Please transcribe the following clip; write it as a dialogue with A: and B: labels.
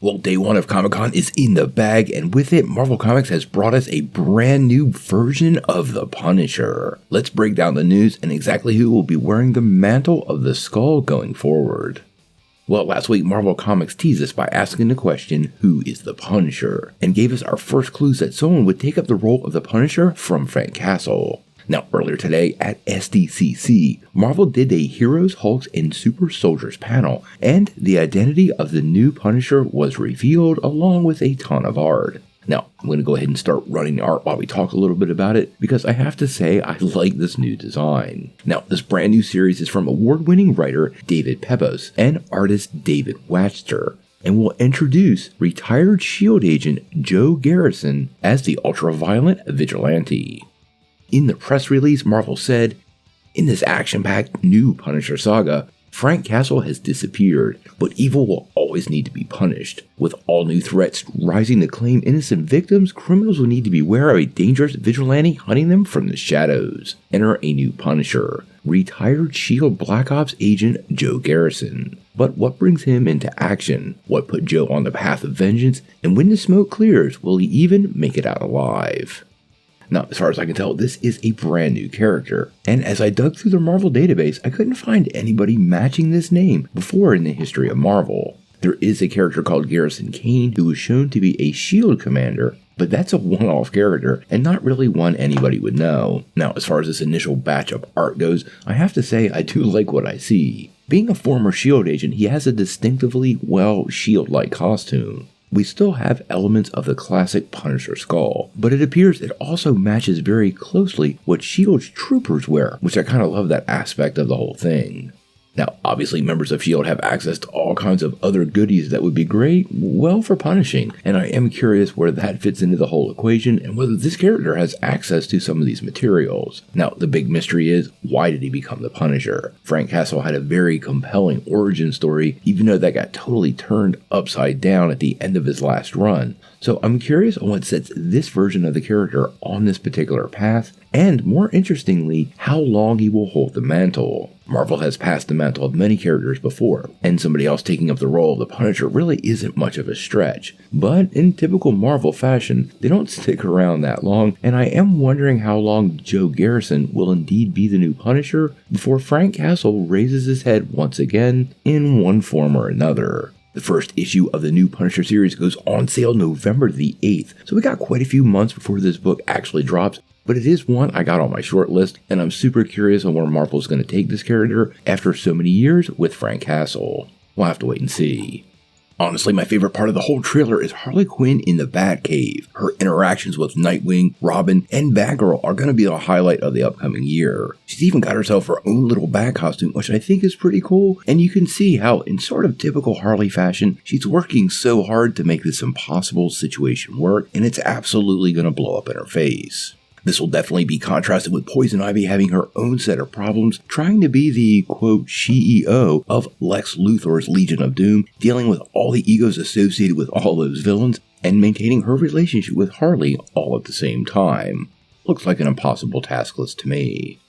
A: Well, day one of Comic-Con is in the bag, and with it, Marvel Comics has brought us a brand new version of the Punisher. Let's break down the news and exactly who will be wearing the mantle of the Skull going forward. Well, last week, Marvel Comics teased us by asking the question, who is the Punisher? And gave us our first clues that someone would take up the role of the Punisher from Frank Castle. Now, earlier today at SDCC, Marvel did a Heroes, Hulks, and Super Soldiers panel, and the identity of the new Punisher was revealed along with a ton of art. Now, I'm going to go ahead and start running the art while we talk a little bit about it, because I have to say I like this new design. Now, this brand new series is from award-winning writer David Pepose and artist David Watcher, and will introduce retired S.H.I.E.L.D. agent Joe Garrison as the ultra-violent vigilante. In the press release, Marvel said, "In this action-packed new Punisher saga, Frank Castle has disappeared, but evil will always need to be punished. With all new threats rising to claim innocent victims, criminals will need to beware of a dangerous vigilante hunting them from the shadows. Enter a new Punisher, retired S.H.I.E.L.D. Black Ops agent Joe Garrison. But what brings him into action? What put Joe on the path of vengeance? And when the smoke clears, will he even make it out alive?" Now, as far as I can tell, this is a brand new character, and as I dug through the Marvel database, I couldn't find anybody matching this name before in the history of Marvel. There is a character called Garrison Kane who was shown to be a S.H.I.E.L.D. commander, but that's a one-off character and not really one anybody would know. Now, as far as this initial batch of art goes, I have to say I do like what I see. Being a former S.H.I.E.L.D. agent, he has a distinctively, S.H.I.E.L.D.-like costume. We still have elements of the classic Punisher skull, but it appears it also matches very closely what S.H.I.E.L.D.'s troopers wear, which I kind of love that aspect of the whole thing. Now, obviously, members of S.H.I.E.L.D. have access to all kinds of other goodies that would be great, well, for punishing, and I am curious where that fits into the whole equation and whether this character has access to some of these materials. Now, the big mystery is, why did he become the Punisher? Frank Castle had a very compelling origin story, even though that got totally turned upside down at the end of his last run. So I'm curious on what sets this version of the character on this particular path, and more interestingly, how long he will hold the mantle. Marvel has passed the mantle of many characters before, and somebody else taking up the role of the Punisher really isn't much of a stretch. But in typical Marvel fashion, they don't stick around that long, and I am wondering how long Joe Garrison will indeed be the new Punisher before Frank Castle raises his head once again in one form or another. The first issue of the new Punisher series goes on sale November the 8th, so we got quite a few months before this book actually drops, but it is one I got on my short list, and I'm super curious on where Marvel's going to take this character after so many years with Frank Castle. We'll have to wait and see. Honestly, my favorite part of the whole trailer is Harley Quinn in the Batcave. Her interactions with Nightwing, Robin, and Batgirl are going to be a highlight of the upcoming year. She's even got herself her own little bat costume, which I think is pretty cool, and you can see how, in sort of typical Harley fashion, she's working so hard to make this impossible situation work, and it's absolutely going to blow up in her face. This will definitely be contrasted with Poison Ivy having her own set of problems, trying to be the, quote, CEO of Lex Luthor's Legion of Doom, dealing with all the egos associated with all those villains, and maintaining her relationship with Harley all at the same time. Looks like an impossible task list to me.